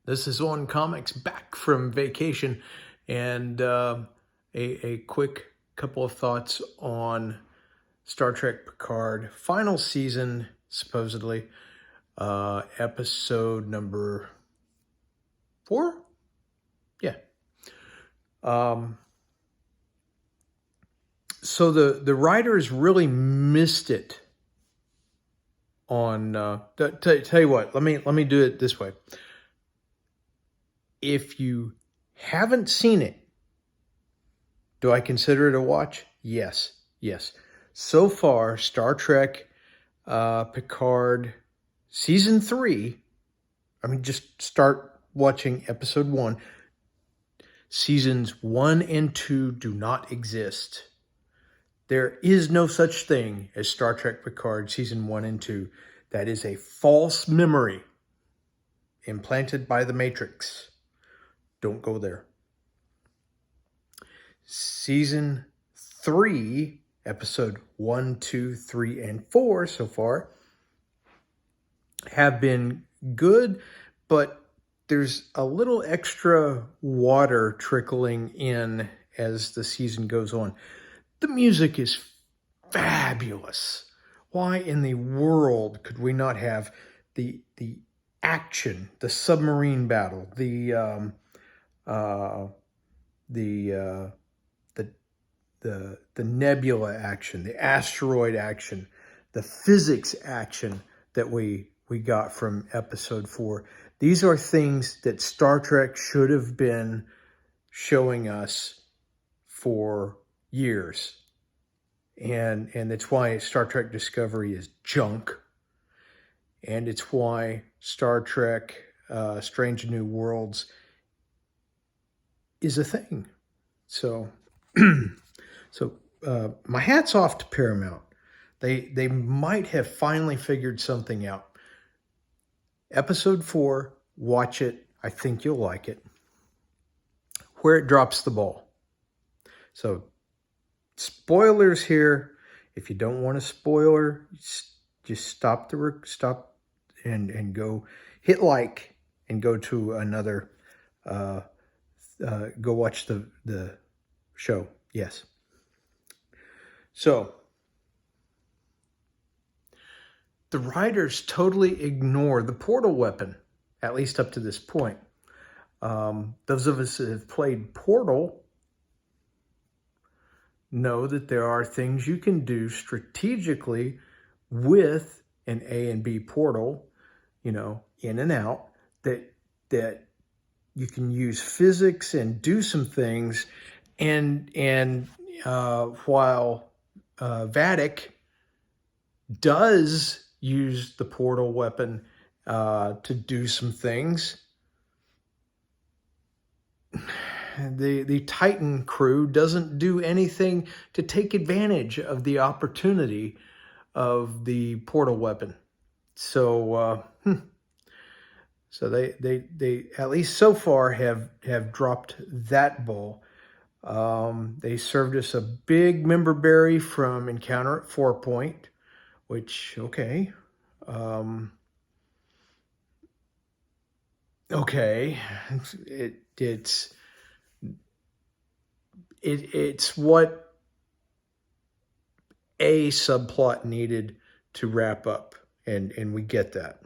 This is On Comics, back from vacation, and a quick couple of thoughts on Star Trek Picard final season, supposedly, episode number 4. Yeah. So the writers really missed it on. Tell you what, let me do it this way. If you haven't seen it, do I consider it a watch? Yes. So far, Star Trek Picard season 3, just start watching episode 1. Seasons 1 and 2 do not exist. There is no such thing as Star Trek Picard season 1 and 2. That is a false memory implanted by the Matrix. Don't go there. Season 3, episode 1, 2, 3, and 4 so far have been good, but there's a little extra water trickling in as the season goes on. The music is fabulous. Why in the world could we not have the action, the submarine battle, the nebula action, the asteroid action, the physics action that we got from episode 4. These are things that Star Trek should have been showing us for years. And that's why Star Trek Discovery is junk. And it's why Star Trek Strange New Worlds is a thing. So my hat's off to Paramount. They might have finally figured something out. Episode 4, watch it. I think you'll like it. Where it drops the ball. So, spoilers here. If you don't want a spoiler, just stop and go hit like and go to another. Go watch the show. Yes. So, the writers totally ignore the portal weapon, at least up to this point. Those of us that have played Portal know that there are things you can do strategically with an A and B portal, in and out, that you can use physics and do some things. And while Vadic does use the portal weapon to do some things, the Titan crew doesn't do anything to take advantage of the opportunity of the portal weapon. So they at least so far have dropped that ball. They served us a big member berry from Encounter at 4 Point, which, okay. Okay. It's what a subplot needed to wrap up, and we get that.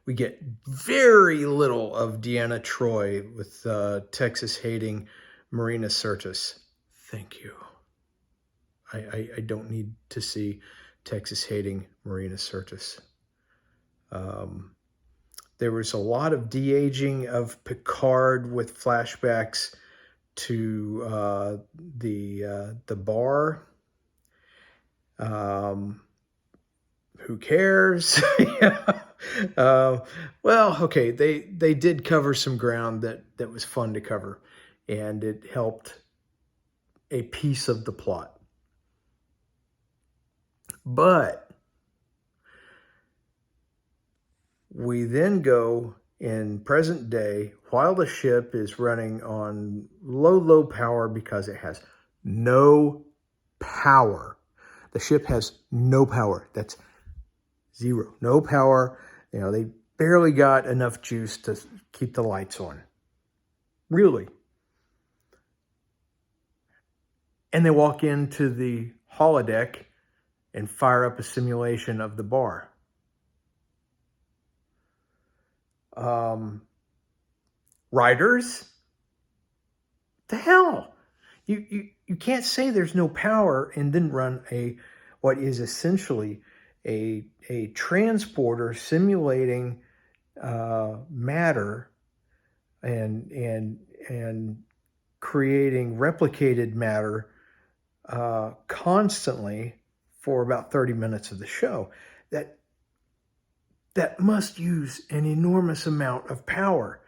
We get very little of Deanna Troi with Texas-hating Marina Sirtis. Thank you. I don't need to see Texas-hating Marina Sirtis. There was a lot of de-aging of Picard with flashbacks to the bar. Who cares? Well, okay, they did cover some ground that was fun to cover, and it helped a piece of the plot. But we then go in present day while the ship is running on low power because it has no power. The ship has no power. That's zero. No power. barely got enough juice to keep the lights on. Really. And they walk into the holodeck and fire up a simulation of the bar. Writers? The hell? You can't say there's no power and then run what is essentially a transporter simulating matter and creating replicated matter constantly for about 30 minutes of the show. That must use an enormous amount of power.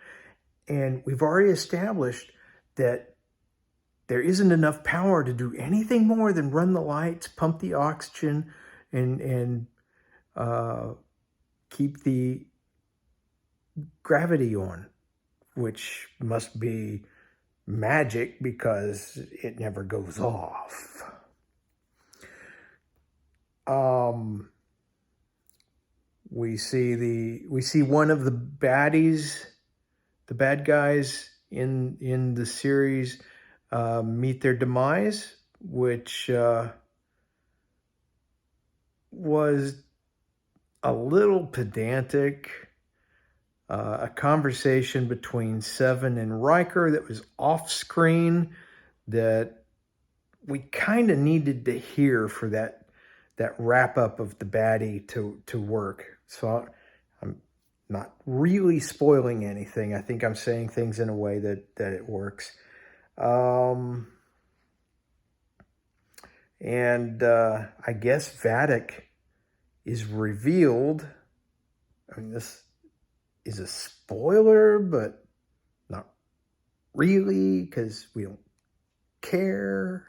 And we've already established that there isn't enough power to do anything more than run the lights, pump the oxygen, and keep the gravity on, which must be magic because it never goes off. We see one of the baddies, the bad guys in the series meet their demise, which was a little pedantic. A conversation between Seven and Riker that was off screen that we kind of needed to hear for that wrap up of the baddie to work. So I'm not really spoiling anything. I think I'm saying things in a way that it works. And I guess Vadic is revealed. I mean, this is a spoiler, but not really, because we don't care.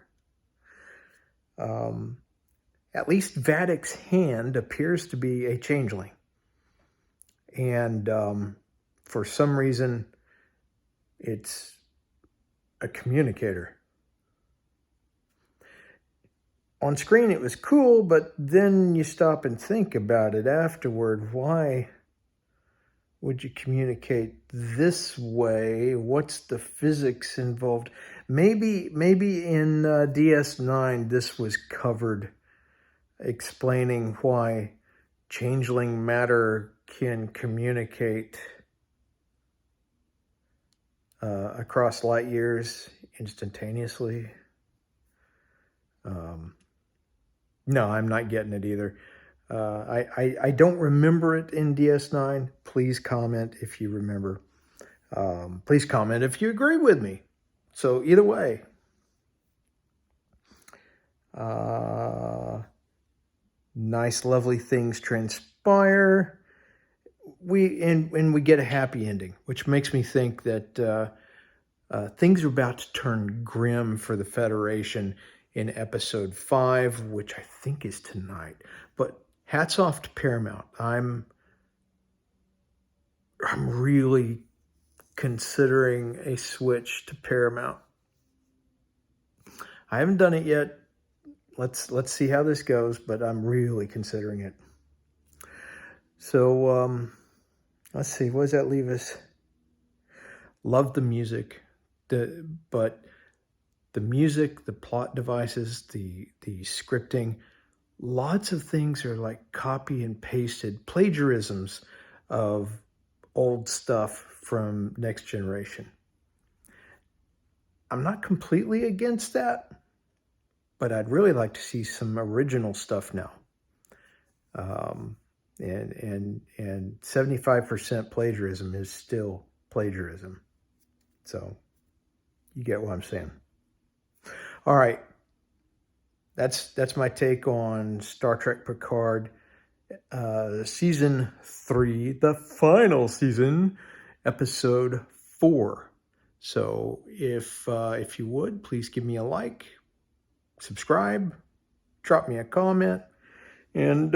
At least Vadic's hand appears to be a changeling. And for some reason, it's a communicator. On screen, it was cool, but then you stop and think about it afterward. Why would you communicate this way? What's the physics involved? Maybe in DS9 this was covered, explaining why changeling matter can communicate across light years instantaneously. No, I'm not getting it either. I don't remember it in DS9. Please comment if you remember. Please comment if you agree with me. So either way. Nice, lovely things transpire. And we get a happy ending, which makes me think that things are about to turn grim for the Federation in episode 5, which I think is tonight. But hats off to Paramount. I'm really considering a switch to Paramount. I haven't done it yet. Let's see how this goes, but I'm really considering it. So let's see, what does that leave us? Love the music, but the music, the plot devices, the scripting, lots of things are like copy and pasted plagiarisms of old stuff from Next Generation. I'm not completely against that, but I'd really like to see some original stuff now. And 75% plagiarism is still plagiarism. So you get what I'm saying. All right. That's my take on Star Trek Picard, season 3, the final season, episode 4. So if you would, please give me a like, subscribe, drop me a comment, and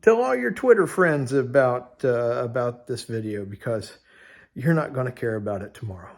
tell all your Twitter friends about this video, because you're not going to care about it tomorrow.